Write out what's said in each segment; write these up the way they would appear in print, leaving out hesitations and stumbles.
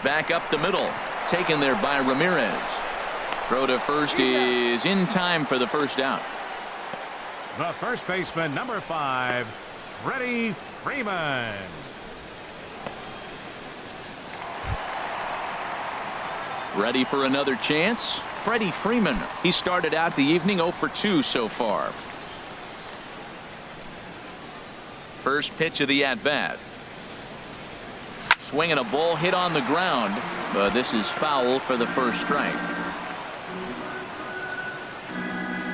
back up the middle, taken there by Ramirez. Throw to first is in time for the first out. The first baseman, number 5, Freddie Freeman. Ready for another chance? Freddie Freeman. He started out the evening 0 for 2 so far. First pitch of the at-bat. Swinging a ball hit on the ground, but this is foul for the first strike.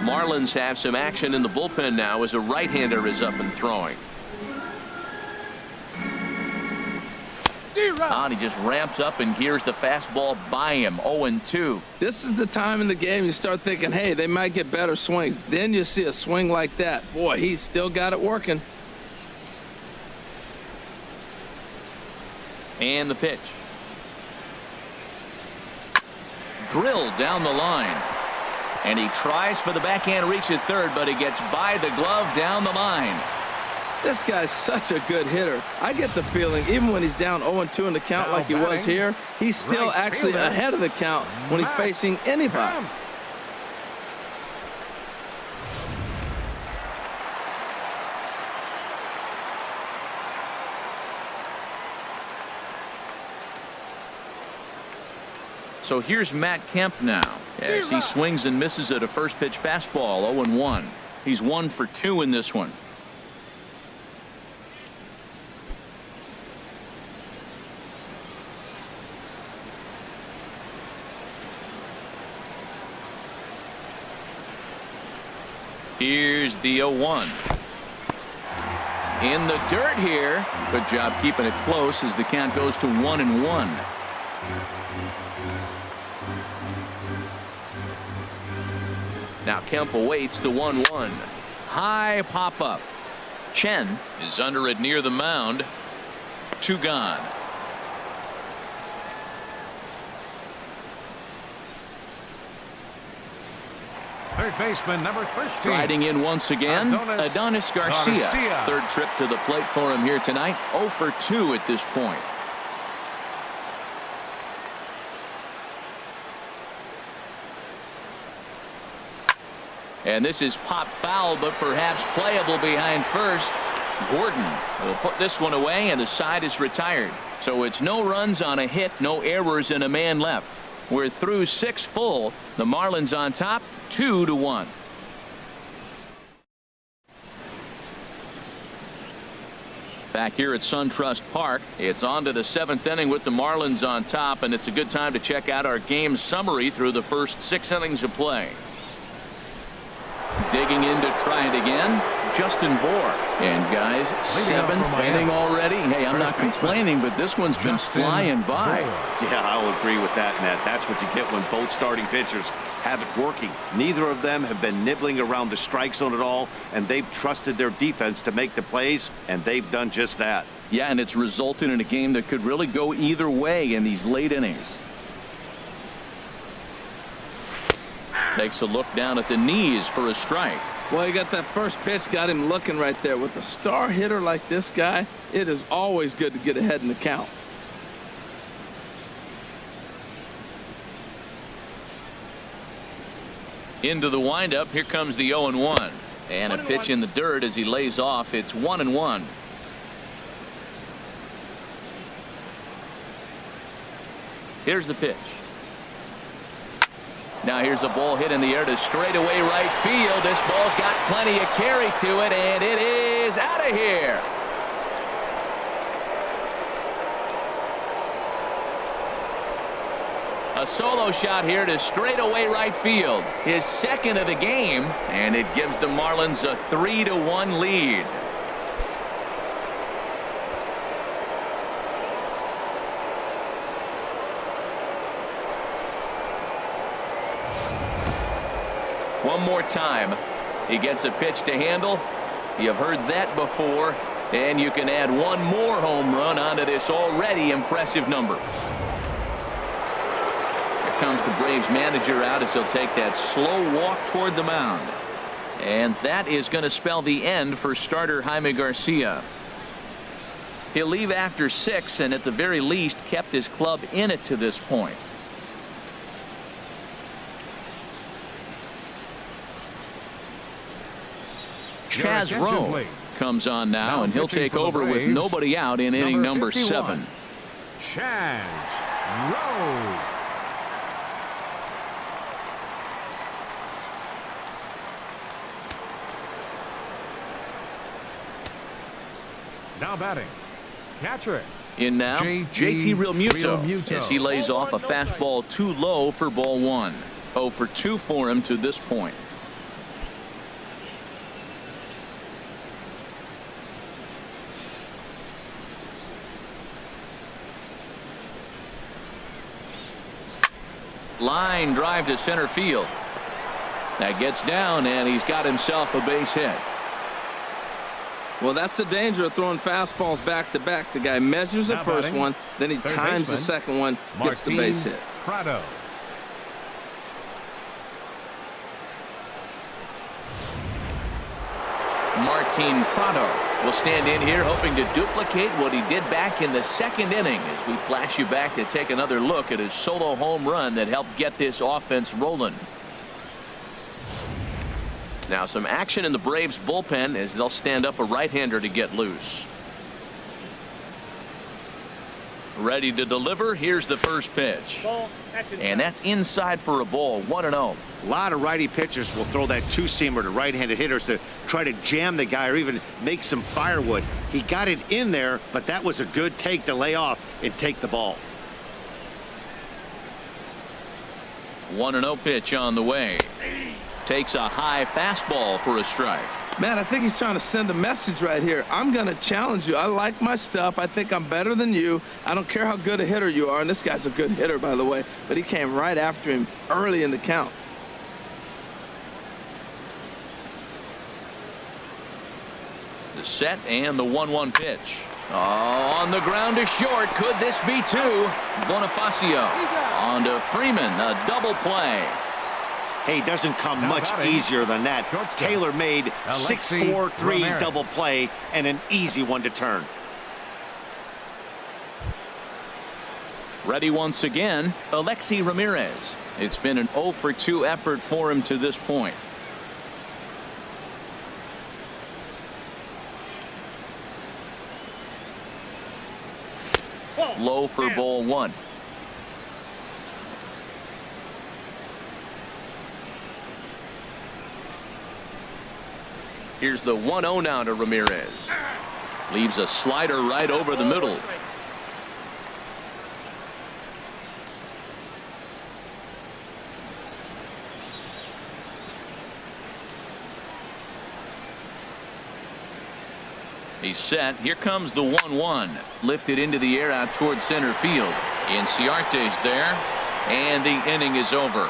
Marlins have some action in the bullpen now as a right-hander is up and throwing. And he just ramps up and gears the fastball by him. 0-2. This is the time in the game you start thinking, hey, they might get better swings. Then you see a swing like that. Boy, he's still got it working. And the pitch. Drilled down the line. And he tries for the backhand reach at third, but he gets by the glove down the line. This guy's such a good hitter. I get the feeling even when he's down 0-2 in the count like he was here, he's still actually ahead of the count when he's facing anybody. So here's Matt Kemp now as he swings and misses at a first pitch fastball. 0-1. He's 1 for 2 in this one. Here's the 0-1. In the dirt here. Good job keeping it close as the count goes to 1-1. Now Kemp awaits the 1-1. High pop up. Chen is under it near the mound. 2 gone. Third baseman, number 13. Striding in once again, Adonis Garcia. Third trip to the plate for him here tonight. 0 for 2 at this point. And this is pop foul, but perhaps playable behind first. Gordon will put this one away, and the side is retired. So it's no runs on a hit, no errors, and a man left. We're through 6 full. The Marlins on top, 2-1. Back here at SunTrust Park, it's on to the 7th inning with the Marlins on top, and it's a good time to check out our game summary through the first 6 innings of play. Digging in to try it again, Justin Bour. And guys, 7th inning already. Hey, I'm not complaining, but this one's been flying by. Yeah, I'll agree with that, Nat. That's what you get when both starting pitchers have it working. Neither of them have been nibbling around the strike zone at all, and they've trusted their defense to make the plays, and they've done just that. Yeah, and it's resulted in a game that could really go either way in these late innings. Takes a look down at the knees for a strike. Well, he got that first pitch, got him looking right there. With a star hitter like this guy, it is always good to get ahead in the count. Into the windup. Here comes the 0-1. And a pitch in the dirt as he lays off. It's 1-1. Here's the pitch. Now here's a ball hit in the air to straightaway right field. This ball's got plenty of carry to it, and it is out of here. A solo shot here to straightaway right field. His second of the game, and it gives the Marlins a 3-1 lead. One more time. He gets a pitch to handle. You've heard that before. And you can add one more home run onto this already impressive number. Here comes the Braves manager out as he'll take that slow walk toward the mound. And that is going to spell the end for starter Jaime Garcia. He'll leave after 6 and at the very least kept his club in it to this point. Chaz Rowe comes on now, and he'll take over with nobody out in inning number 7. Chaz Rowe. Now batting, catcher. In now, JT Realmuto as he lays off a fastball too low for ball 1. 0 for 2 for him to this point. Line drive to center field. That gets down, and he's got himself a base hit. Well, that's the danger of throwing fastballs back to back. The guy measures the first one, then he times the second one, gets the base hit. Prado. Martin Prado will stand in here hoping to duplicate what he did back in the 2nd inning as we flash you back to take another look at his solo home run that helped get this offense rolling. Now some action in the Braves bullpen as they'll stand up a right-hander to get loose. Ready to deliver. Here's the first pitch. And that's inside for a ball. 1-0. A lot of righty pitchers will throw that two-seamer to right-handed hitters to try to jam the guy or even make some firewood. He got it in there, but that was a good take to lay off and take the ball. 1-0 pitch on the way. Takes a high fastball for a strike. Man, I think he's trying to send a message right here. I'm going to challenge you. I like my stuff. I think I'm better than you. I don't care how good a hitter you are. And this guy's a good hitter, by the way. But he came right after him early in the count. The set and the 1-1 pitch. Oh, on the ground to short. Could this be 2? Bonifacio on to Freeman. A double play. Hey, doesn't come much easier than that. Taylor made 6-4-3 double play and an easy one to turn. Ready once again, Alexi Ramirez. It's been an 0 for 2 effort for him to this point. Low for ball 1. Here's the 1-0 now to Ramirez. Leaves a slider right over the middle. He's set. Here comes the 1-1. Lifted into the air out towards center field. Inciarte's there. And the inning is over.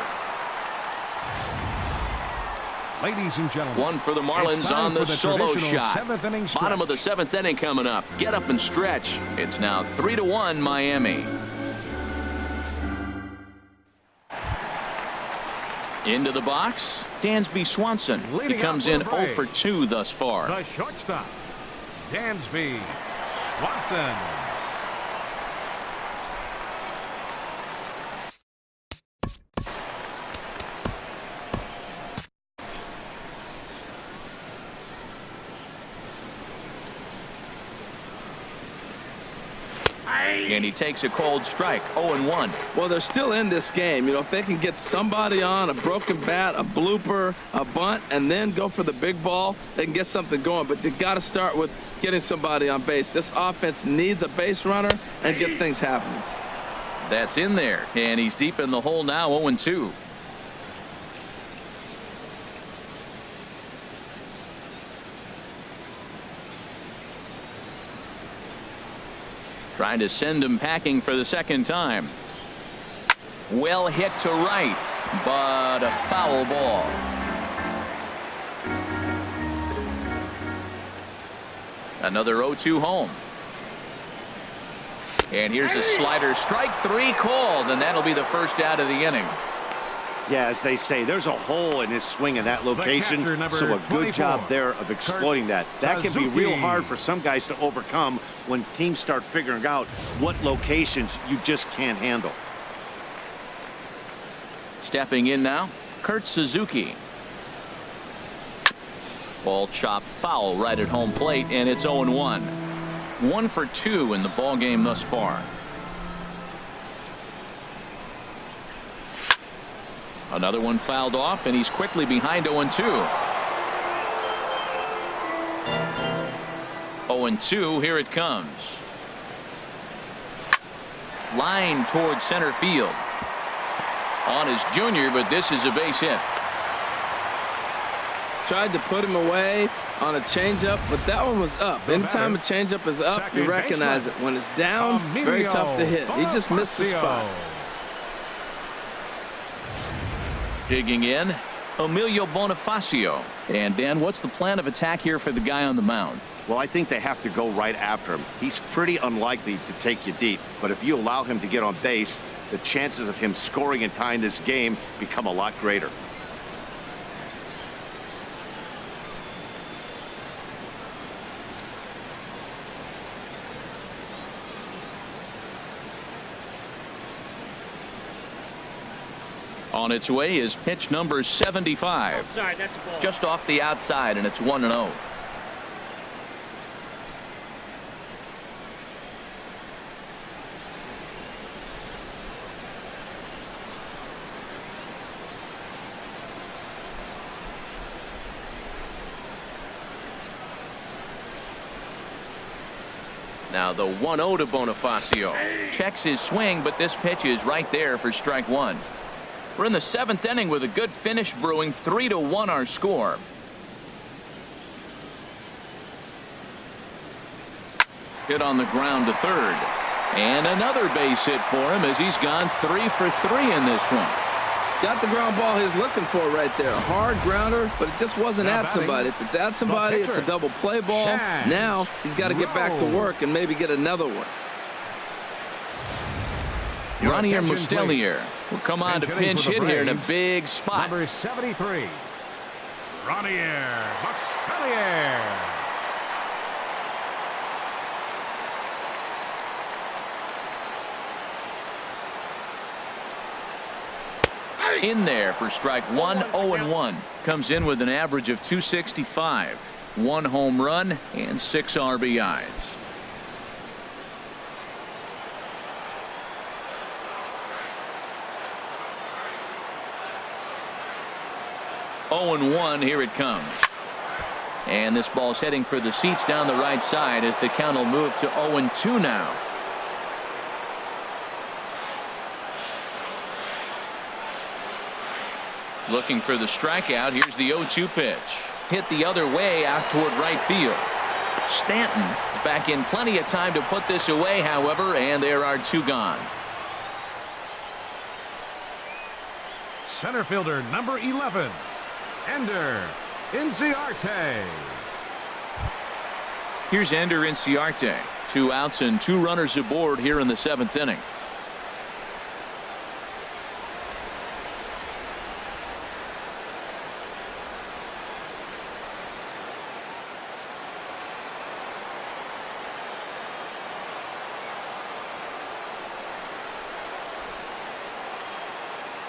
Ladies and gentlemen, 1 for the Marlins on the solo shot. Bottom of the 7th inning coming up. Get up and stretch. It's now 3-1 Miami. Into the box, Dansby Swanson. He comes in 0 for 2 thus far. The shortstop, Dansby Swanson. And he takes a cold strike. 0-1. Well, they're still in this game. You know, if they can get somebody on a broken bat, a blooper, a bunt, and then go for the big ball, they can get something going. But they got to start with getting somebody on base. This offense needs a base runner and get things happening. That's in there. And he's deep in the hole now. 0-2. Trying to send him packing for the 2nd time. Well hit to right, but a foul ball. Another 0-2 home. And here's a slider. Strike 3 called, and that'll be the first out of the inning. Yeah, as they say, there's a hole in his swing in that location, so a good job there of exploiting that. That can be real hard for some guys to overcome when teams start figuring out what locations you just can't handle. Stepping in now, Kurt Suzuki. Ball chopped foul right at home plate, and it's 0-1. 1 for 2 in the ball game thus far. Another one fouled off, and he's quickly behind 0-2. 0-2, here it comes. Line towards center field. On his junior, but this is a base hit. Tried to put him away on a changeup, but that one was up. Anytime a changeup is up, you recognize it. When it's down, very tough to hit. He just missed the spot. Digging in, Emilio Bonifacio. And Dan, what's the plan of attack here for the guy on the mound? Well, I think they have to go right after him. He's pretty unlikely to take you deep, but if you allow him to get on base, the chances of him scoring and tying this game become a lot greater. On its way is pitch number 75. Sorry, that's a ball. Just off the outside, and it's 1-0. Now the 1-0 to Bonifacio. Checks his swing, but this pitch is right there for strike one. We're in the 7th inning with a good finish brewing. 3-1 our score. Hit on the ground to third. And another base hit for him as he's gone 3 for 3 in this one. Got the ground ball he's looking for right there. A hard grounder, but it just wasn't at somebody. If it's at somebody, it's a double play ball. Now he's got to get back to work and maybe get another one. Ronnie Mustellier will come on to pinch hit here in a big spot. Number 73, Ronnie Mustellier. In there for strike one. 0-1. Comes in with an average of 265. 1 home run and 6 RBIs. Oh, 1, here it comes. And this ball's heading for the seats down the right side as the count will move to 0-2 now. Looking for the strikeout. Here's the 0-2 pitch. Hit the other way out toward right field. Stanton is back in plenty of time to put this away, however, and there are 2 gone. Center fielder number 11, Ender Inciarte. Here's Ender Inciarte. 2 outs and 2 runners aboard here in the 7th inning.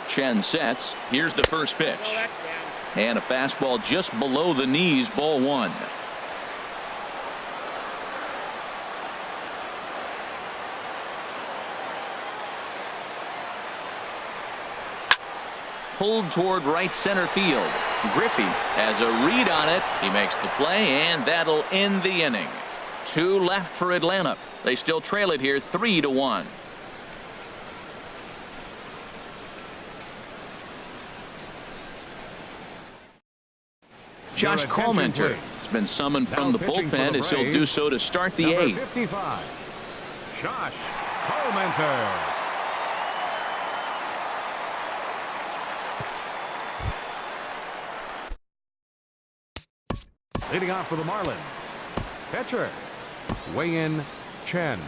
Chen sets. Here's the first pitch. And a fastball just below the knees, ball 1. Pulled toward right center field. Griffey has a read on it. He makes the play, and that'll end the inning. 2 left for Atlanta. They still trail it here 3-1. Josh Colmenter has been summoned from the bullpen as he'll do so to start the 8th. 55, Josh Colmenter. Leading off for the Marlins, catcher Wei-In Chen.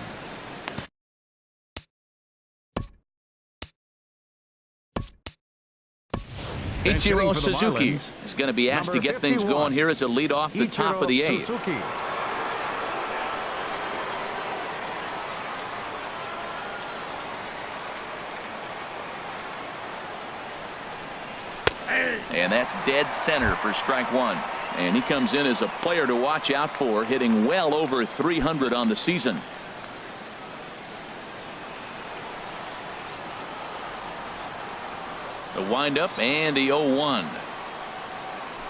Ichiro Suzuki is going to be asked to get things going here as a lead off the top of the 8th. Suzuki. And that's dead center for strike one. And he comes in as a player to watch out for, hitting well over 300 on the season. The windup and the 0-1.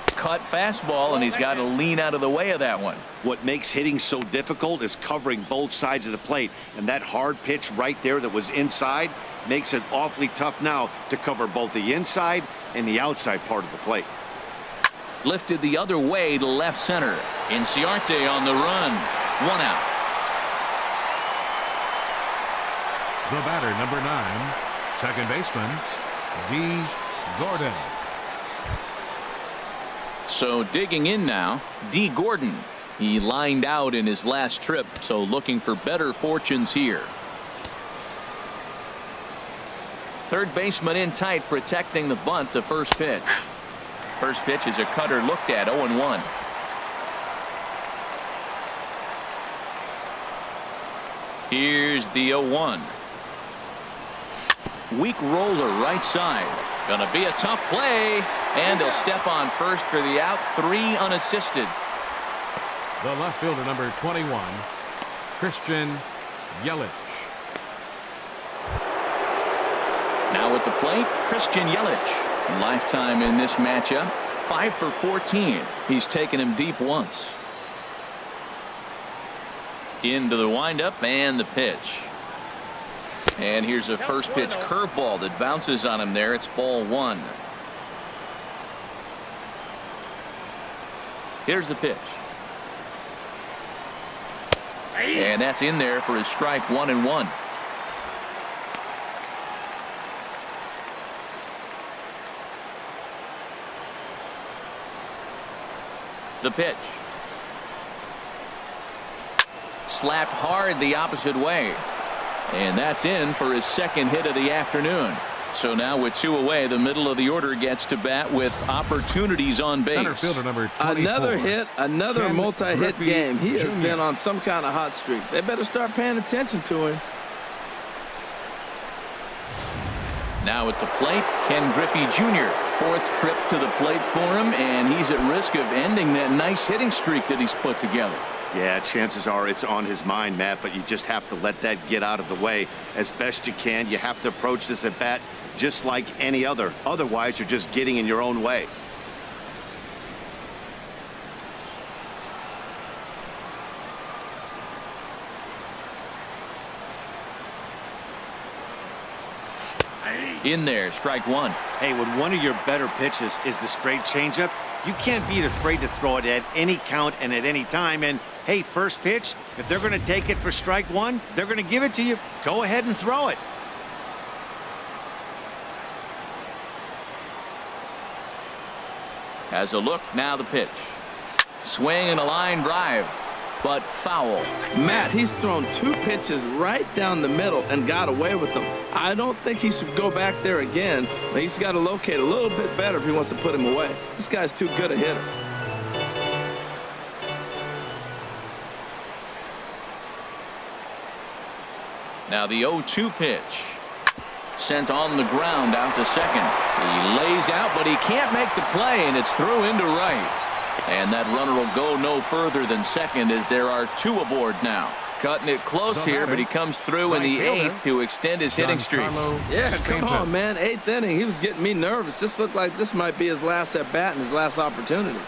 Cut fastball, and he's got to lean out of the way of that one. What makes hitting so difficult is covering both sides of the plate, and that hard pitch right there that was inside makes it awfully tough now to cover both the inside and the outside part of the plate. Lifted the other way to left center. Inciarte on the run. 1 out. The batter, number 9, second baseman, D. Gordon. So digging in now, D. Gordon. He lined out in his last trip, so looking for better fortunes here. Third baseman in tight, protecting the bunt. The first pitch. First pitch is a cutter looked at. 0-1. Here's the 0-1. Weak roller right side. Gonna be a tough play, and he'll step on first for the out. 3 unassisted. The left fielder, number 21, Christian Yelich. Now at the plate, Christian Yelich. Lifetime in this matchup, 5 for 14. He's taken him deep once. Into the windup and the pitch. And here's a first pitch curveball that bounces on him there. It's ball 1. Here's the pitch. And that's in there for his strike 1-1. The pitch. Slapped hard the opposite way. And that's in for his second hit of the afternoon. So now with 2 away, the middle of the order gets to bat with opportunities on base. Center fielder, number 24, Another hit, another Ken multi-hit Griffey game. He has Jr. been on some kind of hot streak. They better start paying attention to him. Now at the plate, Ken Griffey Jr. 4th trip to the plate for him, and he's at risk of ending that nice hitting streak that he's put together. Yeah, chances are it's on his mind, Matt, but you just have to let that get out of the way as best you can. You have to approach this at bat just like any other. Otherwise, you're just getting in your own way. In there, strike 1. Hey, when one of your better pitches is the straight changeup, you can't be afraid to throw it at any count and at any time. And hey, first pitch, if they're going to take it for strike 1, they're going to give it to you. Go ahead and throw it. Has a look, now the pitch. Swing and a line drive, but foul. Matt, he's thrown 2 pitches right down the middle and got away with them. I don't think he should go back there again. He's got to locate a little bit better if he wants to put him away. This guy's too good a hitter. Now the 0-2 pitch. Sent on the ground out to second. He lays out, but he can't make the play, and it's through into right. And that runner will go no further than second as there are 2 aboard now. Cutting it close here, but he comes through in the 8th to extend his hitting streak. Yeah, come on, man. 8th inning. He was getting me nervous. This looked like this might be his last at bat and his last opportunity.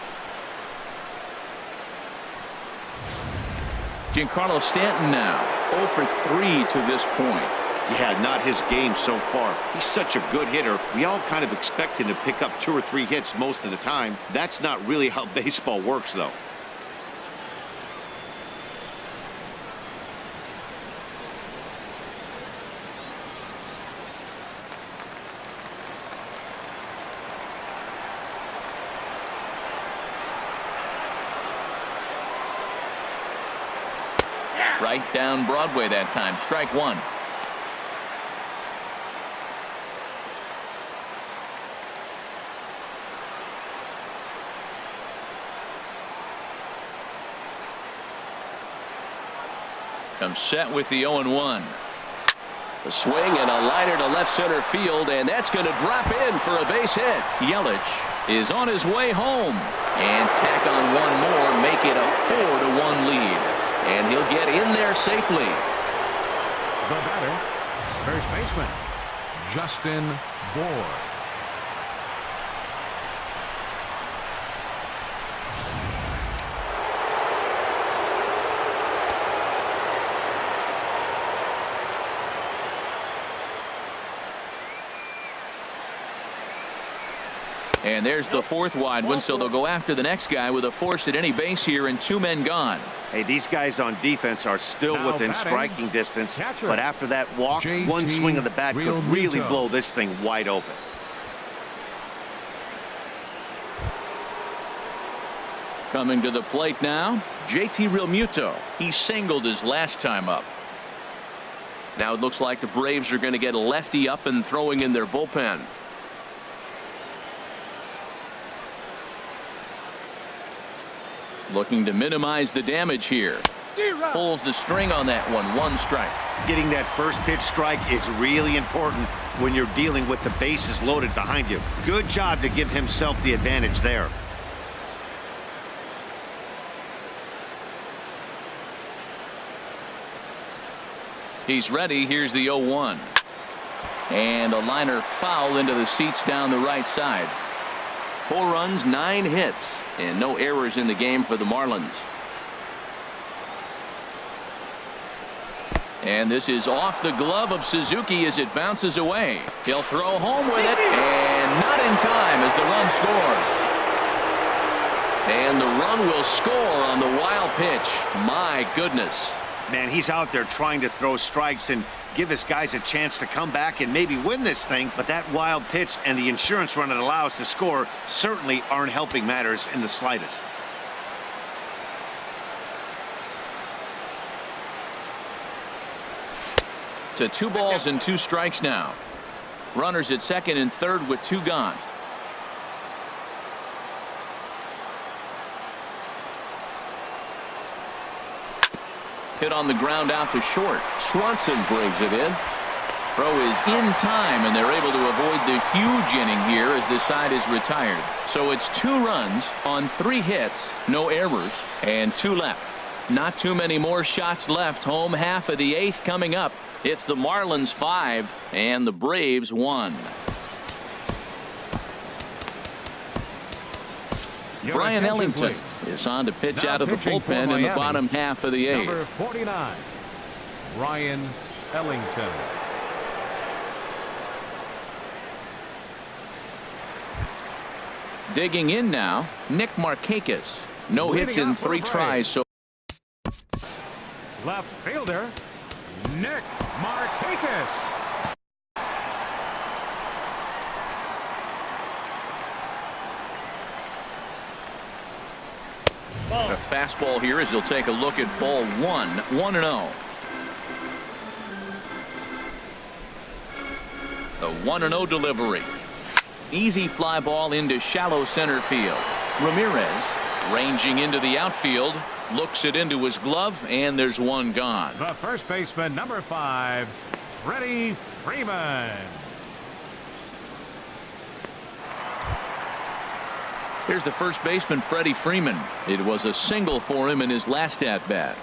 Giancarlo Stanton now 0 for 3 to this point. Yeah, not his game so far. He's such a good hitter. We all kind of expect him to pick up 2 or 3 hits most of the time. That's not really how baseball works, though. Right down Broadway that time. Strike 1. Comes set with the 0-1. The swing and a liner to left center field, and that's going to drop in for a base hit. Yelich is on his way home. And tack on one more, make it a 4-1 lead. And he'll get in there safely. The batter, first baseman, Justin Bour. And there's the fourth wide one, so they'll go after the next guy with a force at any base here and 2 men gone. Hey, these guys on defense are still Now within batting, striking distance, catcher, but after that walk, one JT swing of the bat could really Realmuto. blow this thing wide open. Coming to the plate now, JT Realmuto. He singled his last time up. Now it looks like the Braves are going to get a lefty up and throwing in their bullpen. Looking to minimize the damage here. Pulls the string on that one. 1 strike. Getting that first pitch strike is really important when you're dealing with the bases loaded behind you. Good job to give himself the advantage there. He's ready. Here's the 0-1. And a liner foul into the seats down the right side. 4 runs, 9 hits, and no errors in the game for the Marlins. And this is off the glove of Suzuki as it bounces away. He'll throw home with it, and not in time as the run scores. And the run will score on the wild pitch. My goodness. Man, he's out there trying to throw strikes and give his guys a chance to come back and maybe win this thing, but that wild pitch and the insurance run it allows to score certainly aren't helping matters in the slightest. To 2 balls and 2 strikes now. Runners at second and third with 2 gone. Hit on the ground out to short. Swanson brings it in. Throw is in time, and they're able to avoid the huge inning here as the side is retired. So it's 2 runs on 3 hits, no errors, and 2 left. Not too many more shots left. Home half of the 8th coming up. It's the Marlins 5 and the Braves 1. Brian Ellington is on to pitch Now out of the pitching for bullpen in the Miami, bottom half of the 8th. Number 49, Brian Ellington. Digging in now, Nick Markakis. No hits Leading in off for 3 the tries. So Left fielder, Nick Markakis. a fastball here as he'll take a look at ball 1. 1-0. The 1-0 delivery. Easy fly ball into shallow center field. Ramirez ranging into the outfield, looks it into his glove, and there's 1 gone. The first baseman, number 5, Freddie Freeman. Here's the first baseman, Freddie Freeman. It was a single for him in his last at bat.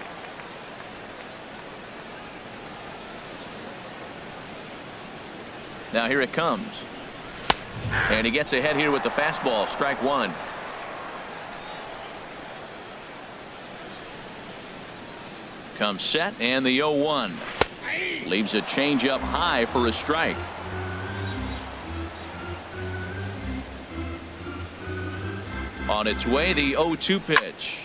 Now here it comes. And he gets ahead here with the fastball. Strike 1. Comes set, and the 0-1. Leaves a changeup high for a strike. On its way, the 0-2 pitch.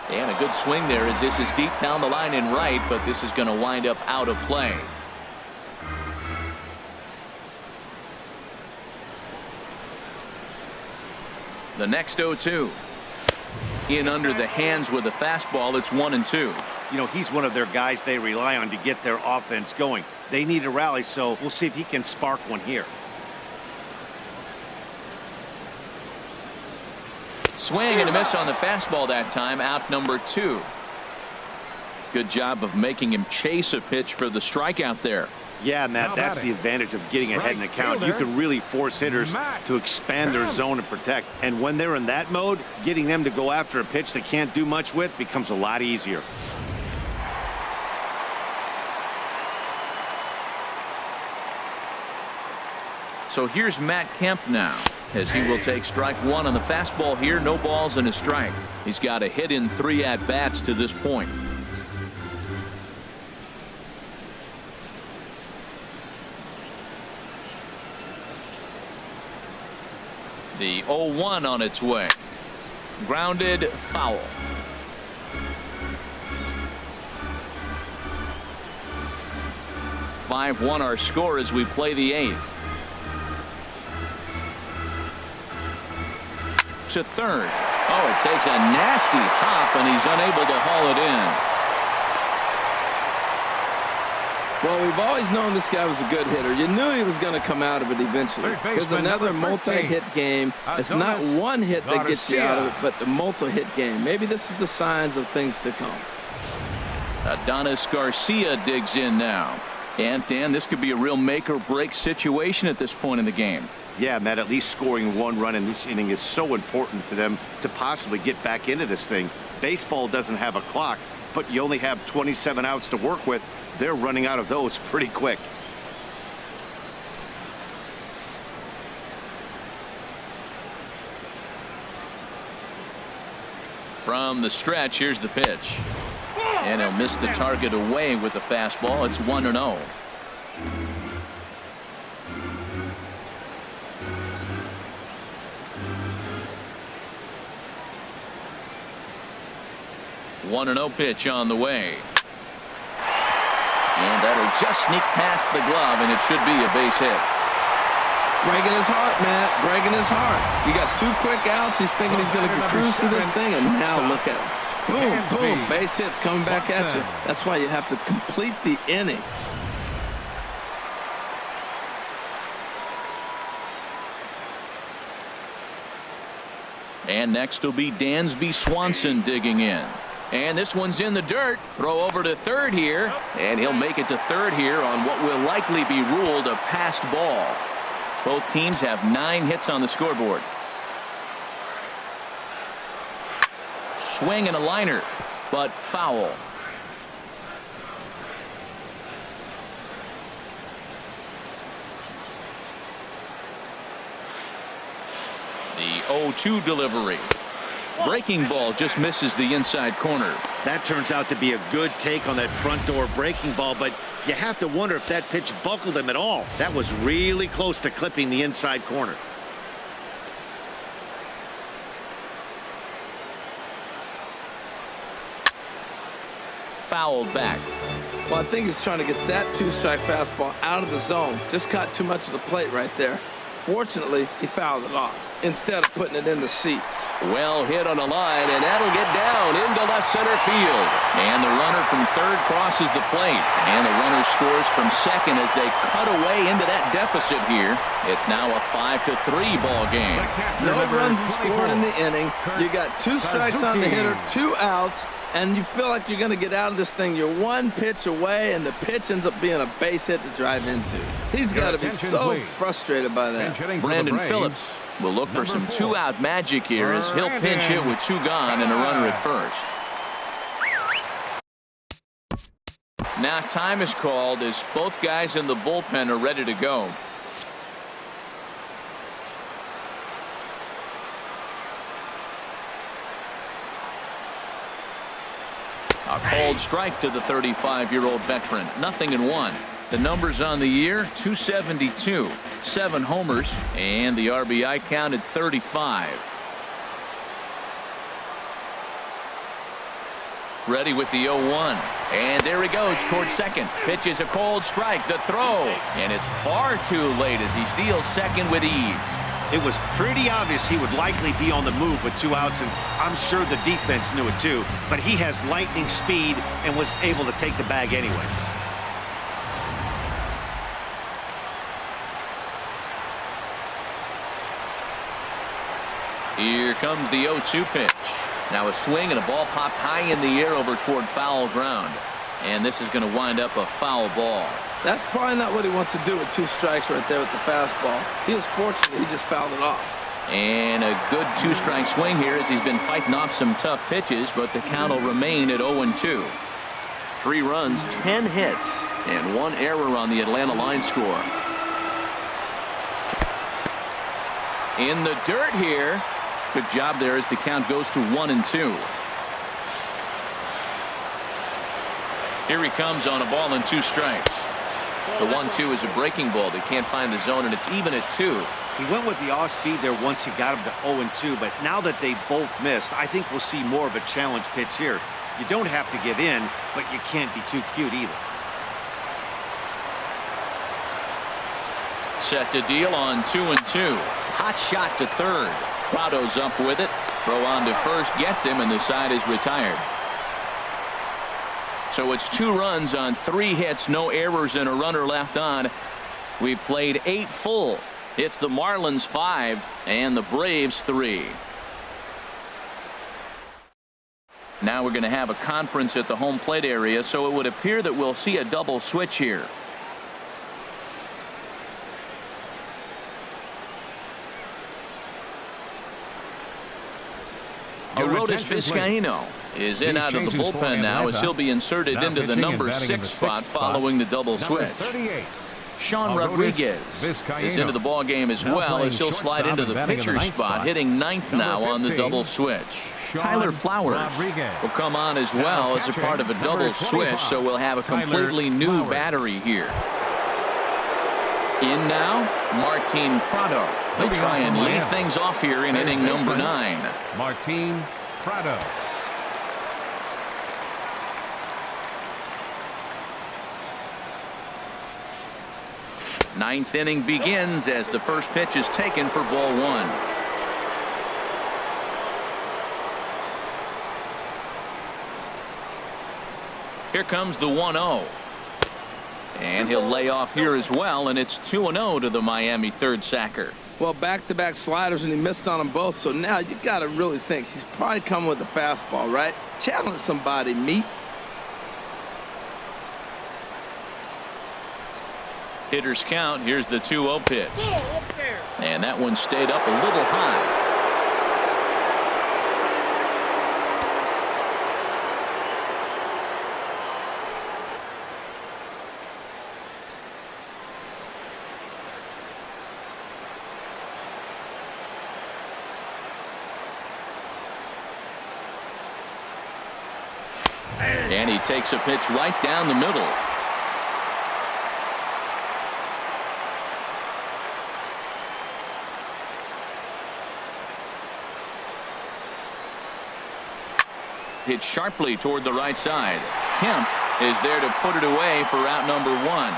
And a good swing there as this is deep down the line in right, but this is going to wind up out of play. The next 0-2. In under the hands with a fastball. It's 1-2. You know, he's one of their guys they rely on to get their offense going. They need a rally, so we'll see if he can spark one here. Swing and a miss on the fastball that time. Out number 2. Good job of making him chase a pitch for the strikeout there. Yeah, Matt, Now that's the batting. advantage of getting ahead in the Right count. You fielder, can really force hitters Matt to expand their Kemp. zone and protect. And when they're in that mode, getting them to go after a pitch they can't do much with becomes a lot easier. So here's Matt Kemp now, as he will take strike one on the fastball here. No balls and a strike. He's got a hit in 3 at-bats to this point. The 0-1 on its way. Grounded, foul. (5-1) our score as we play the 8th. To third. Oh, it takes a nasty hop, and he's unable to haul it in. Well, we've always known this guy was a good hitter. You knew he was going to come out of it eventually. Third There's baseman, another number 13. multi-hit game. It's not one hit that gets you out of it, but the multi-hit game. Maybe this is the signs of things to come. Adonis Garcia digs in now. And, Dan, this could be a real make-or-break situation at this point in the game. Yeah, Matt, at least scoring 1 run in this inning is so important to them to possibly get back into this thing. Baseball doesn't have a clock, but you only have 27 outs to work with. They're running out of those pretty quick. From the stretch, here's the pitch. And he'll miss the target away with the fastball. It's 1-0. One and 0 pitch on the way. And that'll just sneak past the glove, and it should be a base hit. Breaking his heart, Matt. Breaking his heart. You got 2 quick outs. He's thinking he's going to cruise through this thing, and now look at him. Boom, boom. Base hits coming back at you. That's why you have to complete the inning. And next will be Dansby Swanson digging in. And this one's in the dirt. Throw over to third here. And he'll make it to third here on what will likely be ruled a passed ball. Both teams have 9 hits on the scoreboard. Swing and a liner, but foul. The 0-2 delivery. Breaking ball just misses the inside corner. That turns out to be a good take on that front door breaking ball, but you have to wonder if that pitch buckled him at all. That was really close to clipping the inside corner. Fouled back. Well, I think he's trying to get that 2-strike fastball out of the zone. Just caught too much of the plate right there. Fortunately, he fouled it off instead of putting it in the seats. Well hit on a line, and that'll get down into left center field. And the runner from third crosses the plate. And the runner scores from second as they cut away into that deficit here. It's now a 5-3 ball game. No runs scored in the inning. You got 2 strikes on the hitter, 2 outs, and you feel like you're going to get out of this thing. You're 1 pitch away, and the pitch ends up being a base hit to drive into. He's got to be so frustrated by that. Brandon Phillips will look for some 2-out magic here as he'll pinch hit with 2 gone and a runner at first. Now time is called as both guys in the bullpen are ready to go. A called strike to the 35-year-old veteran. 0-1. The numbers on the year, 272, 7 homers, and the RBI count at 35. Ready with the 0-1. And there he goes towards second. Pitches a cold strike. The throw. And it's far too late as he steals second with ease. It was pretty obvious he would likely be on the move with 2 outs, and I'm sure the defense knew it too. But he has lightning speed and was able to take the bag anyways. Here comes the 0-2 pitch. Now a swing and a ball popped high in the air over toward foul ground. And this is going to wind up a foul ball. That's probably not what he wants to do with 2 strikes right there with the fastball. He was fortunate he just fouled it off. And a good 2-strike swing here as he's been fighting off some tough pitches, but the count will remain at 0-2. 3 runs, 10 hits, and 1 error on the Atlanta line score. In the dirt here. Good job there as the count goes to 1-2. Here he comes on a ball and 2 strikes. The 1-2 is a breaking ball. They can't find the zone, and it's even at 2. He went with the off speed there once he got him to 0-2, but now that they both missed, I think we'll see more of a challenge pitch here. You don't have to give in, but you can't be too cute either. Set to deal on 2-2. Hot shot to third. Prado's up with it. Throw on to first, gets him, and the side is retired. So it's 2 runs on 3 hits, no errors, and a runner left on. We've played 8 full. It's the Marlins 5 and the Braves 3. Now we're going to have a conference at the home plate area, so it would appear that we'll see a double switch here. Aroldis Vizcaíno is in out of the bullpen now as he'll be inserted into the number 6 spot following the double switch. Sean Rodriguez is into the ball game as well as he'll slide into the pitcher spot, hitting 9th now on the double switch. Tyler Flowers will come on as well as a part of a double switch, so we'll have a completely new battery here. In now, Martin Prado. They'll try and lead things off here in inning number 9. Martin Prado. Ninth inning begins as the first pitch is taken for ball 1. Here comes the 1-0. And he'll lay off here as well, and it's 2-0 to the Miami third sacker. Well, back-to-back sliders, and he missed on them both, so now you got to really think. He's probably coming with the fastball, right? Challenge somebody, meat. Hitters count. Here's the 2-0 pitch. And that one stayed up a little high. And he takes a pitch right down the middle. Hit sharply toward the right side. Kemp is there to put it away for out number 1.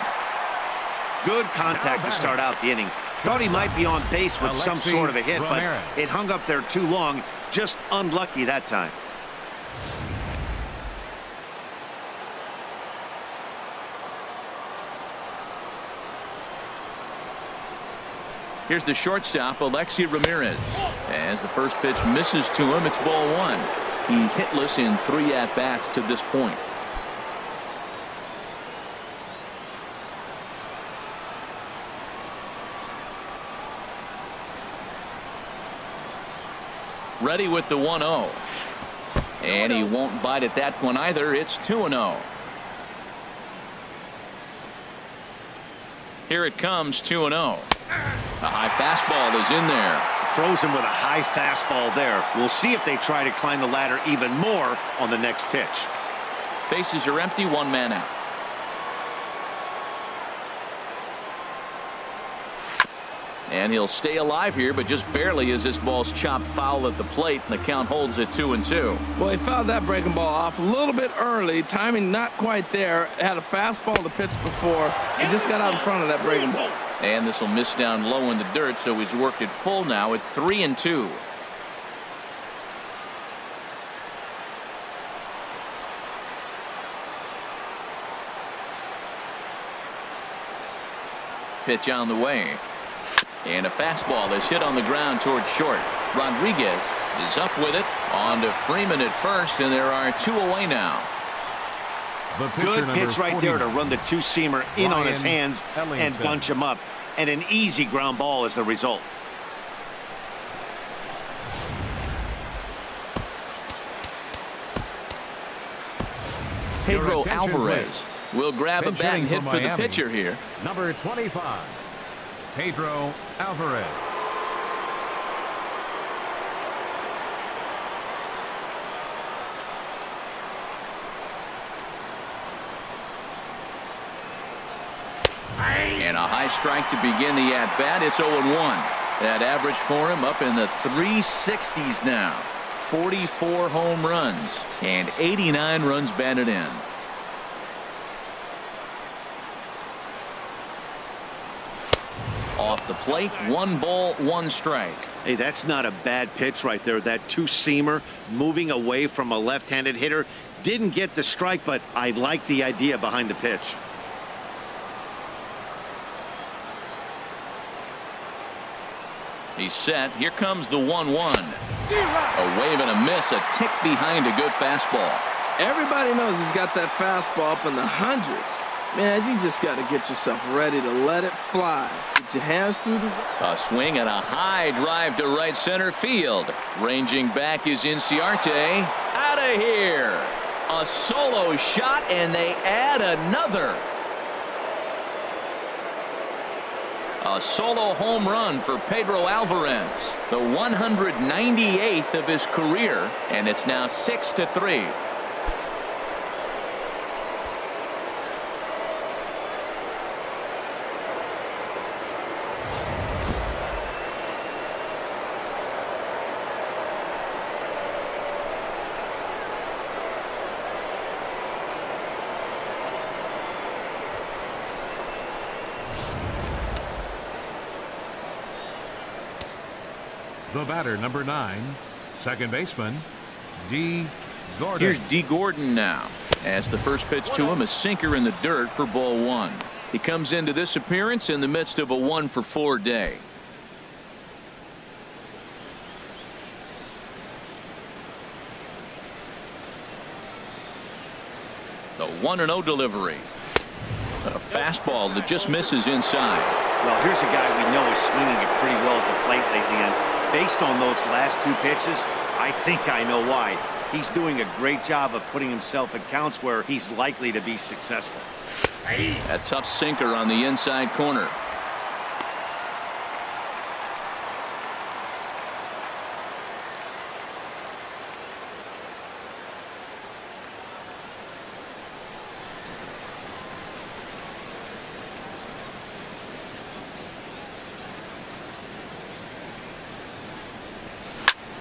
Good contact to start out the inning. Thought he might be on base with some sort of a hit, but it hung up there too long. Just unlucky that time. Here's the shortstop, Alexi Ramirez. As the first pitch misses to him, it's ball 1. He's hitless in 3 at-bats to this point. Ready with the 1-0. And he won't bite at that one either. It's 2-0. Here it comes, 2-0. A high fastball is in there. Throws him with a high fastball there. We'll see if they try to climb the ladder even more on the next pitch. Bases are empty, 1 man out. And he'll stay alive here, but just barely as this ball's chopped foul at the plate, and the count holds at 2-2. Well, he fouled that breaking ball off a little bit early. Timing not quite there. Had a fastball to pitch before. He just got out in front of that breaking ball. And this will miss down low in the dirt, so he's worked it full now at 3-2. Pitch on the way. And a fastball is hit on the ground towards short. Rodriguez is up with it. On to Freeman at first, and there are 2 away now. The pitcher, Good number pitch right there to 49. run the two-seamer in on his Ryan hands and Ellington. bunch him up. And an easy ground ball as the result. Pedro Your attention, Alvarez will grab a Pinch bat and hitting hit for for the Miami. pitcher here. Number 25, Pedro Alvarez. And a high strike to begin the at-bat. It's 0-1. That average for him up in the 360s now. 44 home runs and 89 runs batted in. Off the plate, 1 ball, 1 strike. Hey, that's not a bad pitch right there. That two-seamer moving away from a left-handed hitter. Didn't get the strike, but I like the idea behind the pitch. He's set. Here comes the 1-1. A wave and a miss, a tick behind a good fastball. Everybody knows he's got that fastball up in the hundreds. Man, you just got to get yourself ready to let it fly. Get your hands through the... A swing and a high drive to right center field. Ranging back is Inciarte. Out of here. A solo shot, and they add another. A solo home run for Pedro Alvarez, the 198th of his career, and it's now 6-3. The batter, number 9, second baseman, D. Gordon. Here's D. Gordon now, as the first pitch to him, a sinker in the dirt for ball 1. He comes into this appearance in the midst of a 1-for-4 day. The 1-0 delivery. A fastball that just misses inside. Well, here's a guy we know is swinging it pretty well at the plate lately, and based on those last 2 pitches, I think I know why. He's doing a great job of putting himself in counts where he's likely to be successful. A tough sinker on the inside corner.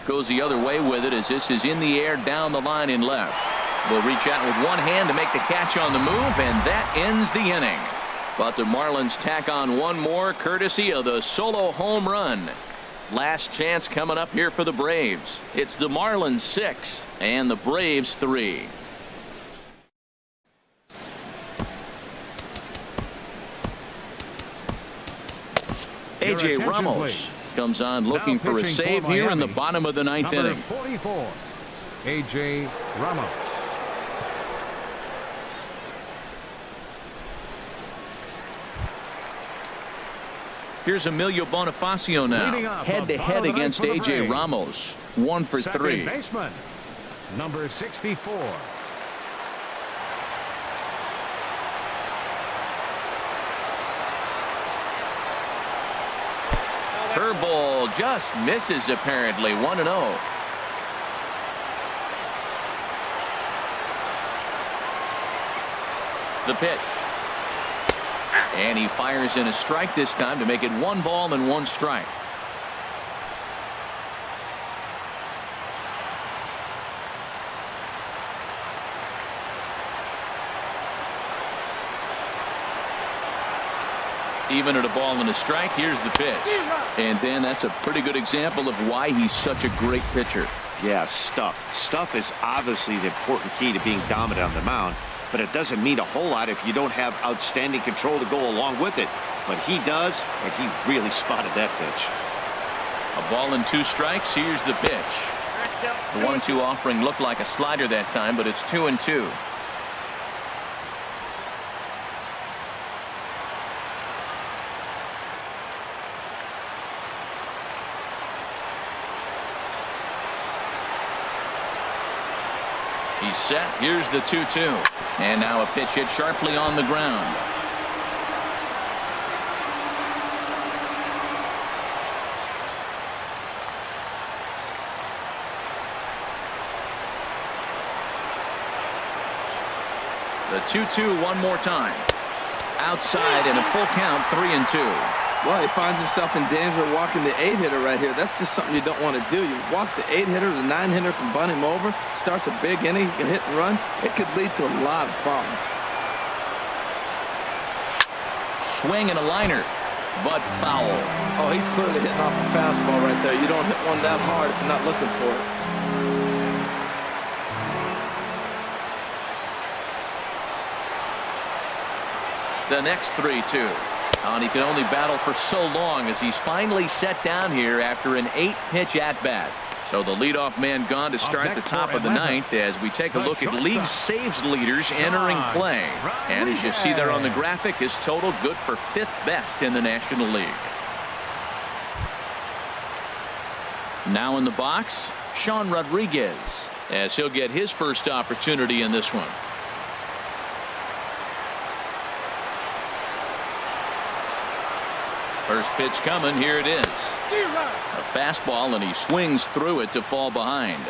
Goes the other way with it as this is in the air down the line in left. Will reach out with one hand to make the catch on the move, and that ends the inning. But the Marlins tack on one more courtesy of the solo home run. Last chance coming up here for the Braves. It's the Marlins 6 and the Braves 3. A.J. attention, Ramos comes on looking Now for a pitching save for here in the Miami, bottom of the ninth number inning. 44, A.J. Ramos. Here's Emilio Bonifacio Leading now, off head-to-head the bottom of the ninth against for the A.J. Braves. Ramos. 1 for 3. Second baseman, number 64. Curveball just misses apparently. 1-0. The pitch. And he fires in a strike this time to make it 1 ball and 1 strike. Even at a ball and a strike, here's the pitch. And then that's a pretty good example of why he's such a great pitcher. Yeah, stuff. Stuff is obviously the important key to being dominant on the mound, but it doesn't mean a whole lot if you don't have outstanding control to go along with it. But he does, and he really spotted that pitch. A ball and 2 strikes. Here's the pitch. The 1-2 offering looked like a slider that time, but it's 2-2. He's set. Here's the 2-2. And now a pitch hit sharply on the ground. The 2-2 one more time. Outside in a full count, 3-2. Well, he finds himself in danger of walking the 8-hitter right here. That's just something you don't want to do. You walk the 8-hitter, the 9-hitter can bunt him over, starts a big inning, he can hit and run. It could lead to a lot of problems. Swing and a liner, but foul. Oh, he's clearly hitting off a fastball right there. You don't hit one that hard if you're not looking for it. The next 3-2. And he can only battle for so long as he's finally set down here after an 8-pitch at-bat. So the leadoff man gone to start the top of the ninth as we take a look at league saves leaders entering play. And as you see there on the graphic, his total good for 5th best in the National League. Now in the box, Sean Rodriguez, as he'll get his first opportunity in this one. First pitch coming. Here it is. A fastball, and he swings through it to fall behind.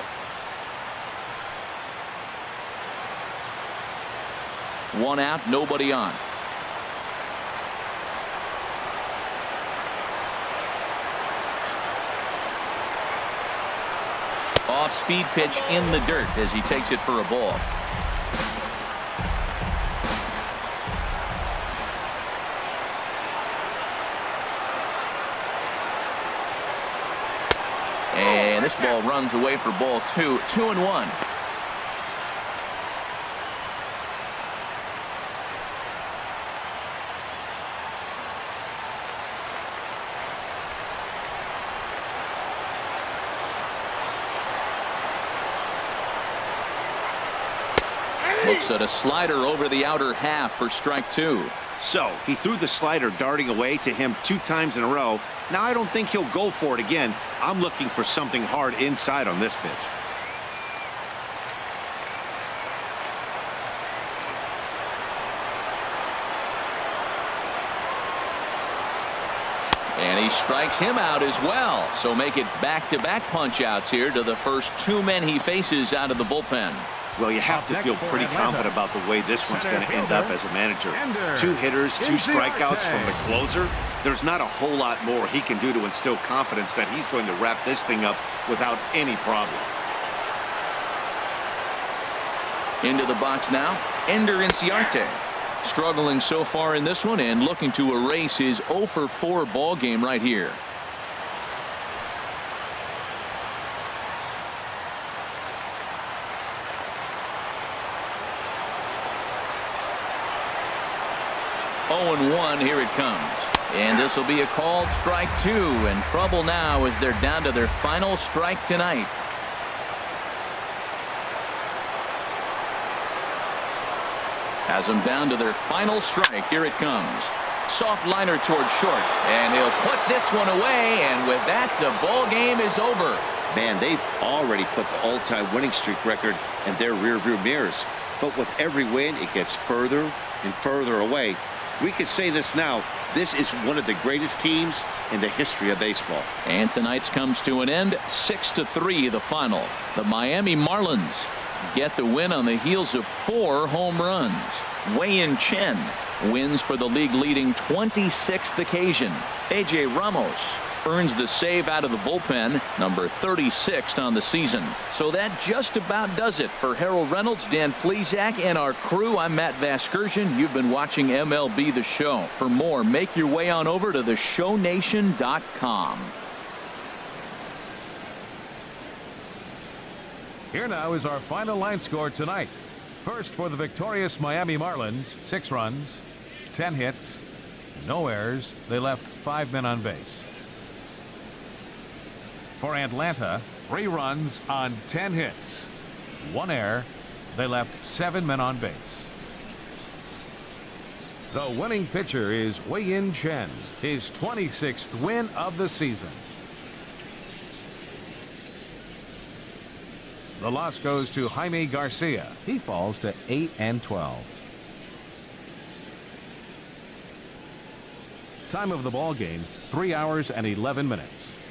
One out, nobody on. Off-speed pitch in the dirt as he takes it for a ball. And this ball runs away for ball 2. 2-1. Looks at a slider over the outer half for strike 2. So he threw the slider darting away to him 2 times in a row. Now I don't think he'll go for it again. I'm looking for something hard inside on this pitch. And he strikes him out as well. So make it back-to-back punch-outs here to the first 2 men he faces out of the bullpen. Well, you have to feel pretty confident about the way this one's going to end up as a manager. 2 hitters, 2 strikeouts from the closer. There's not a whole lot more he can do to instill confidence that he's going to wrap this thing up without any problem. Into the box now, Ender Inciarte. Struggling so far in this one and looking to erase his 0-for-4 ball game right here. Oh, 1, here it comes. And this will be a called strike 2, and trouble now as they're down to their final strike tonight. Has them down to their final strike. Here it comes. Soft liner towards short, and he'll put this one away, and with that, the ball game is over. Man, they've already put the all-time winning streak record in their rearview mirrors. But with every win, it gets further and further away. We could say this now. This is one of the greatest teams in the history of baseball. And tonight's comes to an end. 6-3 the final. The Miami Marlins get the win on the heels of 4 home runs. Wei-Yin Chen wins for the league leading 26th occasion. A.J. Ramos earns the save out of the bullpen, number 36 on the season. So that just about does it for Harold Reynolds, Dan Plesac, and our crew. I'm Matt Vasgersian. You've been watching MLB The Show. For more, make your way on over to theshownation.com. Here now is our final line score tonight. First for the victorious Miami Marlins, 6 runs, 10 hits, no errors. They left 5 men on base. For Atlanta, 3 runs on 10 hits, 1 error. They left 7 men on base. The winning pitcher is Wei-Yin Chen, his 26th win of the season. The loss goes to Jaime Garcia. He falls to 8-12. Time of the ball game, 3 hours and 11 minutes.